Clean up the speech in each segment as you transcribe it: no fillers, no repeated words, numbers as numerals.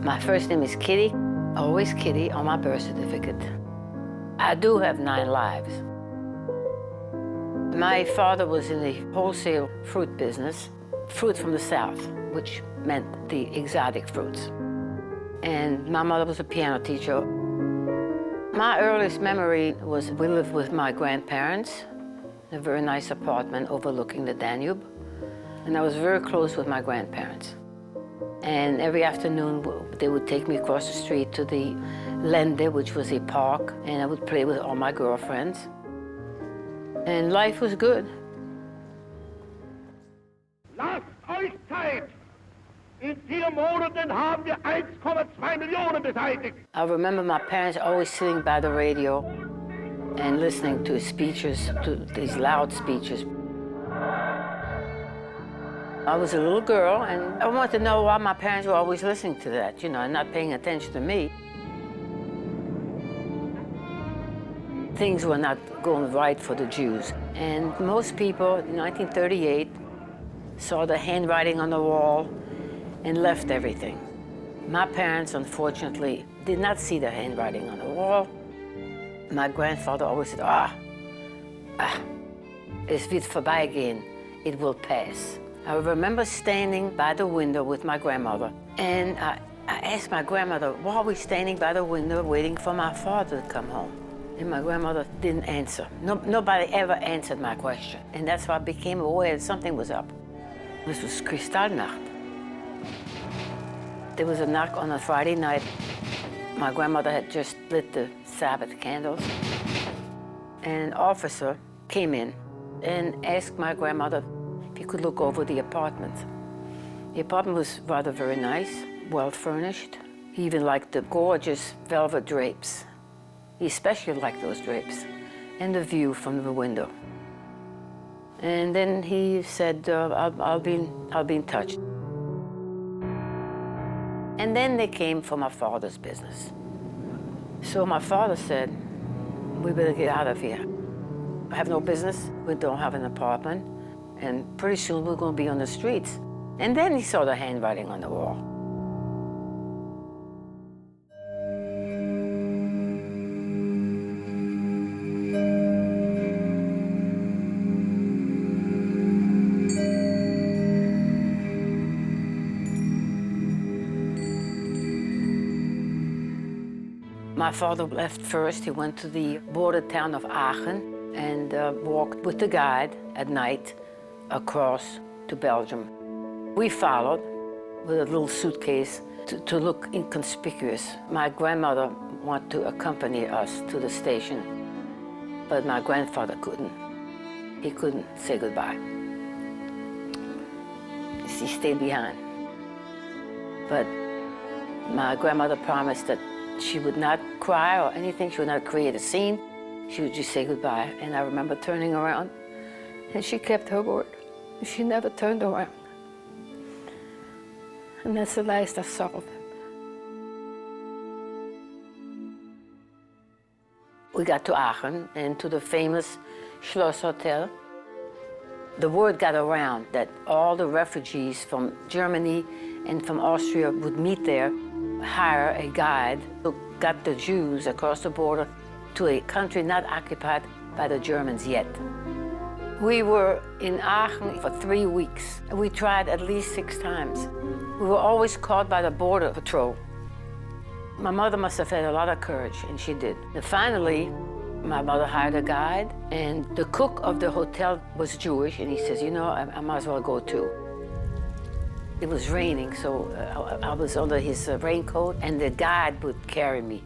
My first name is Kitty, always Kitty on my birth certificate. I do have 9 lives. My father was in the wholesale fruit business, fruit from the South, which meant the exotic fruits. And my mother was a piano teacher. My earliest memory was we lived with my grandparents in a very nice apartment overlooking the Danube. And I was very close with my grandparents. And every afternoon, they would take me across the street to the Lende, which was a park, and I would play with all my girlfriends. And life was good. Lasst euch Zeit! In 4 Monaten haben wir 1,2 Millionen beseitigt. I remember my parents always sitting by the radio and listening to speeches, to these loud speeches. I was a little girl, and I wanted to know why my parents were always listening to that, and not paying attention to me. Things were not going right for the Jews. And most people in 1938 saw the handwriting on the wall and left everything. My parents, unfortunately, did not see the handwriting on the wall. My grandfather always said, es wird vorbeigehen, it will pass. I remember standing by the window with my grandmother, and I asked my grandmother, why are we standing by the window waiting for my father to come home? And my grandmother didn't answer. Nobody ever answered my question. And that's why I became aware that something was up. This was Kristallnacht. There was a knock on a Friday night. My grandmother had just lit the Sabbath candles. And an officer came in and asked my grandmother if he could look over the apartment. The apartment was rather very nice, well furnished. He even liked the gorgeous velvet drapes. He especially liked those drapes and the view from the window. And then he said, I'll be in touch. And then they came for my father's business. So my father said, we better get out of here. I have no business, we don't have an apartment, and pretty soon we're going to be on the streets. And then he saw the handwriting on the wall. My father left first. He went to the border town of Aachen and walked with the guide at night across to Belgium. We followed with a little suitcase to look inconspicuous. My grandmother wanted to accompany us to the station, but my grandfather couldn't. He couldn't say goodbye. He stayed behind. But my grandmother promised that she would not cry or anything. She would not create a scene. She would just say goodbye. And I remember turning around, and she kept her word. She never turned around. And that's the last I saw of him. We got to Aachen and to the famous Schloss Hotel. The word got around that all the refugees from Germany and from Austria would meet there, hire a guide who got the Jews across the border to a country not occupied by the Germans yet. We were in Aachen for 3 weeks. We tried at least 6 times. We were always caught by the border patrol. My mother must have had a lot of courage, and she did. And finally, my mother hired a guide, and the cook of the hotel was Jewish, and he says, I might as well go too. It was raining, so I was under his raincoat, and the guide would carry me.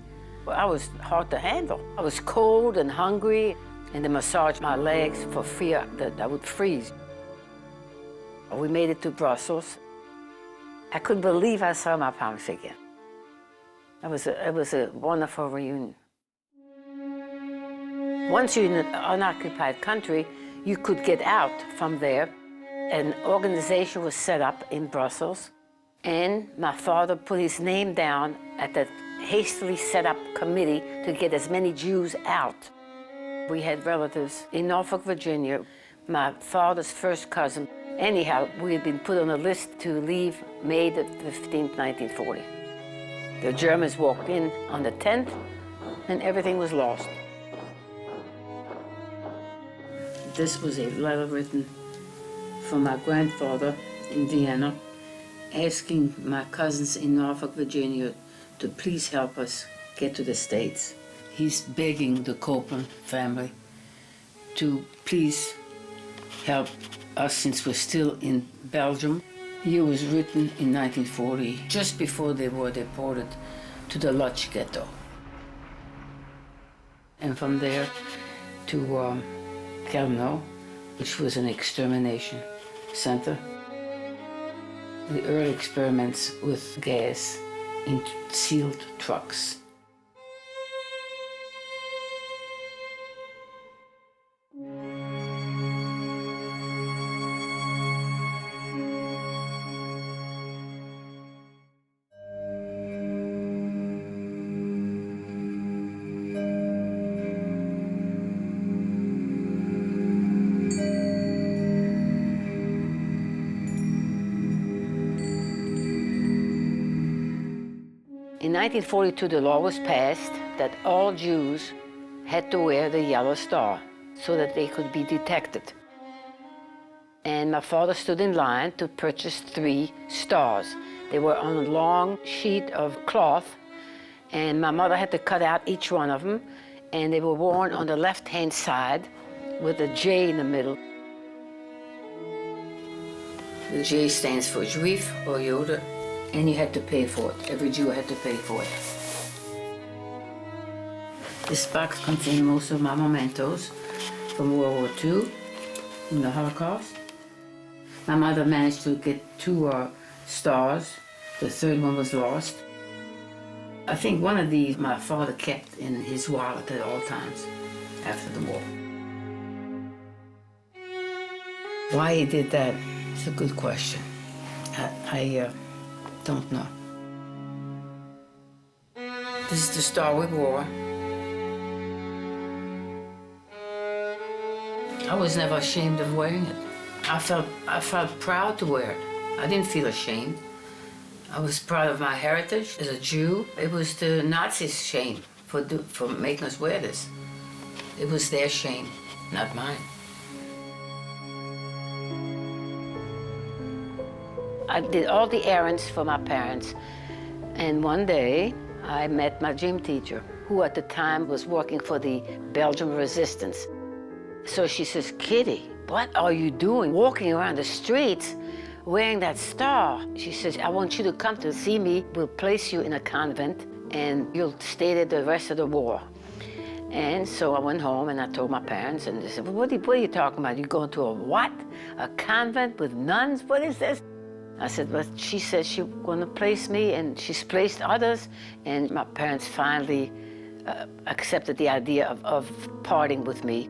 I was hard to handle. I was cold and hungry, and they massaged my legs for fear that I would freeze. We made it to Brussels. I couldn't believe I saw my parents again. It was a wonderful reunion. Once you're in an unoccupied country, you could get out from there. An organization was set up in Brussels, and my father put his name down at the hastily set up committee to get as many Jews out. We had relatives in Norfolk, Virginia, my father's first cousin. Anyhow, we had been put on a list to leave May the 15th, 1940. The Germans walked in on the 10th, and everything was lost. This was a letter written from my grandfather in Vienna, asking my cousins in Norfolk, Virginia, to please help us get to the States. He's begging the Copeland family to please help us since we're still in Belgium. It was written in 1940, just before they were deported to the Lodz ghetto. And from there to Chełmno, which was an extermination center. The early experiments with gas in sealed trucks. In 1942, the law was passed that all Jews had to wear the yellow star so that they could be detected. And my father stood in line to purchase 3 stars. They were on a long sheet of cloth, and my mother had to cut out each one of them, and they were worn on the left-hand side with a J in the middle. The J stands for Juif or Yoda, and you had to pay for it. Every Jew had to pay for it. This box contained most of my mementos from World War II and the Holocaust. My mother managed to get 2 stars. The 3rd one was lost. I think one of these my father kept in his wallet at all times after the war. Why he did that is a good question. I don't know. This is the star we wore. I was never ashamed of wearing it. I felt proud to wear it. I didn't feel ashamed. I was proud of my heritage as a Jew. It was the Nazis' shame for making us wear this. It was their shame, not mine. I did all the errands for my parents, and one day I met my gym teacher, who at the time was working for the Belgian resistance. So she says, "Kitty, what are you doing walking around the streets wearing that star?" She says, "I want you to come to see me. We'll place you in a convent, and you'll stay there the rest of the war." And so I went home and I told my parents, and they said, "What are you talking about? You're going to a what? A convent with nuns? What is this?" I said, "Well, she said she was going to place me, and she's placed others." And my parents finally accepted the idea of parting with me.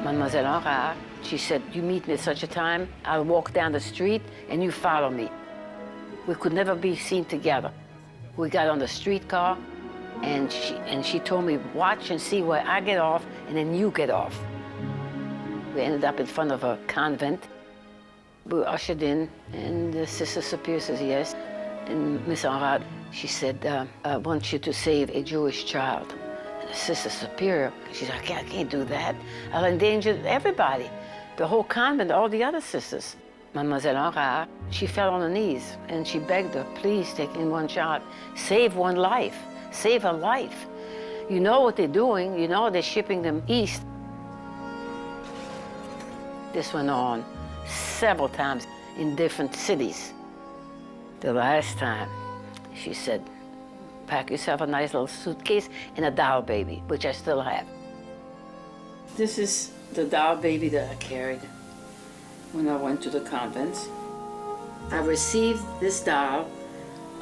Mademoiselle Henrard, she said, "You meet me at such a time, I'll walk down the street and you follow me." We could never be seen together. We got on the streetcar and she told me, "Watch and see where I get off and then you get off." We ended up in front of a convent. We were ushered in and the Sister Superior says, "Yes." And Miss Henrard, she said, "I want you to save a Jewish child." Sister Superior, she said, I can't do that. I'll endanger everybody, the whole convent, all the other sisters." Mademoiselle Henrard, she fell on her knees and she begged her, "Please take in one child, save one life, save a life. You know what they're doing, you know they're shipping them east." This went on several times in different cities. The last time, she said, "Pack yourself a nice little suitcase and a doll baby," which I still have. This is the doll baby that I carried when I went to the convents. I received this doll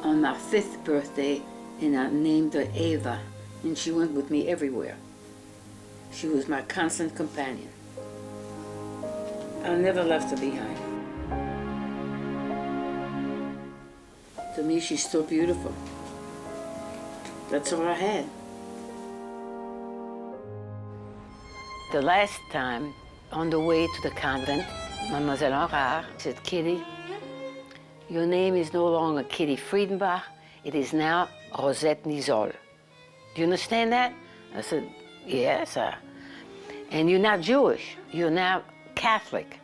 on my 5th birthday, and I named her Eva, and she went with me everywhere. She was my constant companion. I never left her behind. To me, she's still beautiful. That's all I had. The last time, on the way to the convent, Mademoiselle Henrard said, Kitty, your name is no longer Kitty Friedenbach, it is now Rosette Nizol. Do you understand that? I said, yes. And you're not Jewish, you're now Catholic.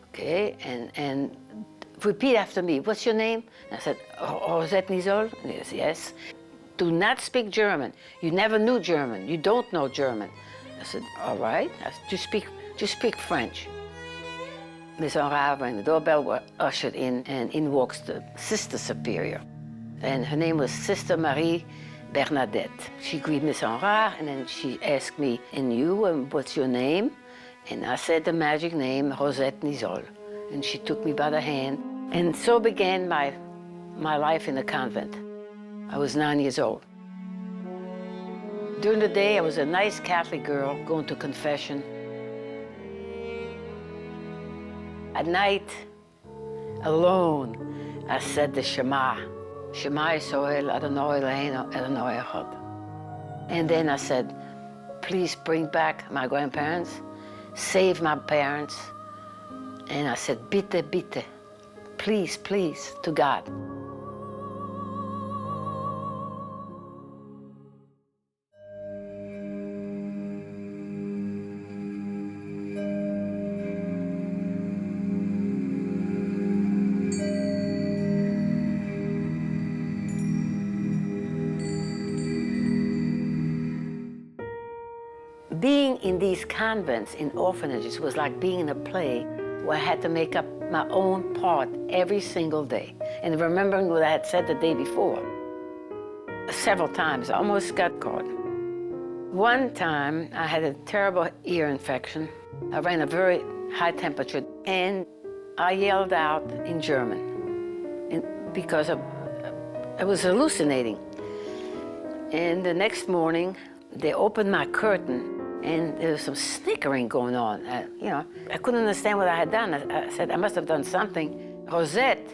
Okay, and repeat after me, what's your name? I said, Rosette Nizol? Yes, yes. Do not speak German. You never knew German. You don't know German. I said, all right. I said, just speak French. Miss Henrard rang the doorbell, were ushered in, and in walks the Sister Superior. And her name was Sister Marie Bernadette. She greeted Miss Henrard, and then she asked me, and you, what's your name? And I said the magic name, Rosette Nizol. And she took me by the hand. And so began my life in the convent. I was 9 years old. During the day, I was a nice Catholic girl going to confession. At night, alone, I said the Shema. Shema Yisrael, Adonai Eloheinu, Adonai Echad. And then I said, please bring back my grandparents, save my parents. And I said, bitte, bitte, please, please, to God. Being in these convents, in orphanages, was like being in a play where I had to make up my own part every single day. And remembering what I had said the day before. Several times, I almost got caught. One time, I had a terrible ear infection. I ran a very high temperature, and I yelled out in German because I was hallucinating. And the next morning, they opened my curtain, and there was some snickering going on. I couldn't understand what I had done. I said, I must have done something. Rosette,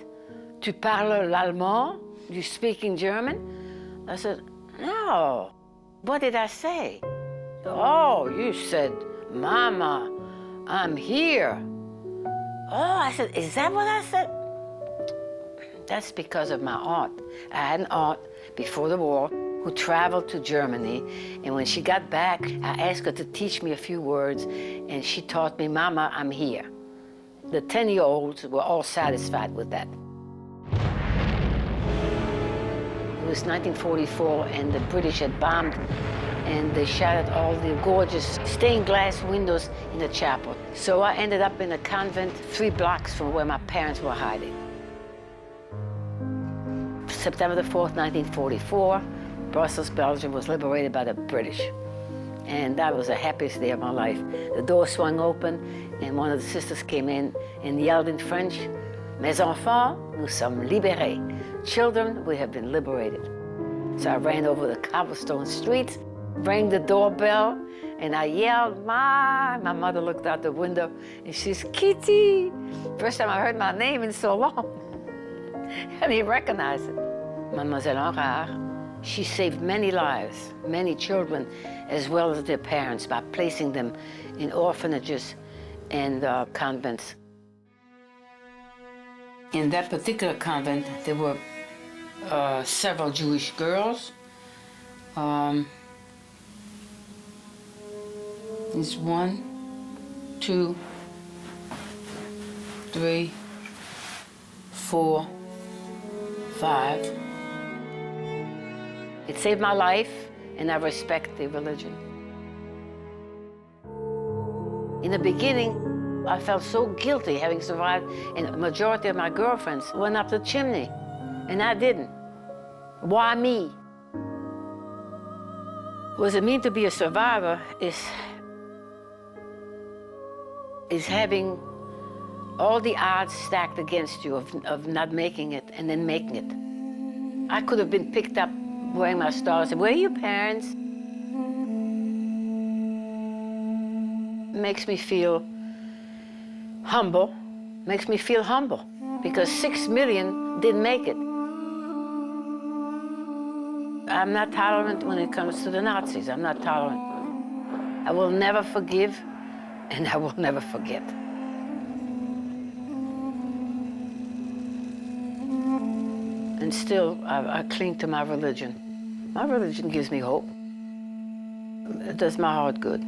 tu parles l'allemand? You speak in German? I said, no. What did I say? Oh, you said, Mama, I'm here. Oh, I said, is that what I said? That's because of my aunt. I had an aunt before the war who traveled to Germany, and when she got back, I asked her to teach me a few words, and she taught me, Mama, I'm here. The 10-year-olds were all satisfied with that. It was 1944, and the British had bombed, and they shattered all the gorgeous stained glass windows in the chapel. So I ended up in a convent 3 blocks from where my parents were hiding. September the 4th, 1944, Brussels, Belgium was liberated by the British. And that was the happiest day of my life. The door swung open, and one of the sisters came in and yelled in French, Mes enfants, nous sommes libérés. Children, we have been liberated. So I ran over the cobblestone streets, rang the doorbell, and I yelled, Ma! My mother looked out the window, and she's, Kitty! First time I heard my name in so long. And he recognized it. Mademoiselle Henrard, she saved many lives, many children, as well as their parents, by placing them in orphanages and convents. In that particular convent, there were several Jewish girls. There's 1, 2, 3, 4, 5. It saved my life, and I respect the religion. In the beginning, I felt so guilty having survived, and the majority of my girlfriends went up the chimney, and I didn't. Why me? What does it mean to be a survivor is having all the odds stacked against you of not making it and then making it. I could have been picked up wearing my stars and where are your parents? Makes me feel humble, makes me feel humble, because 6 million didn't make it. I'm not tolerant when it comes to the Nazis. I'm not tolerant. I will never forgive, and I will never forget. And still, I cling to my religion. My religion gives me hope. It does my heart good.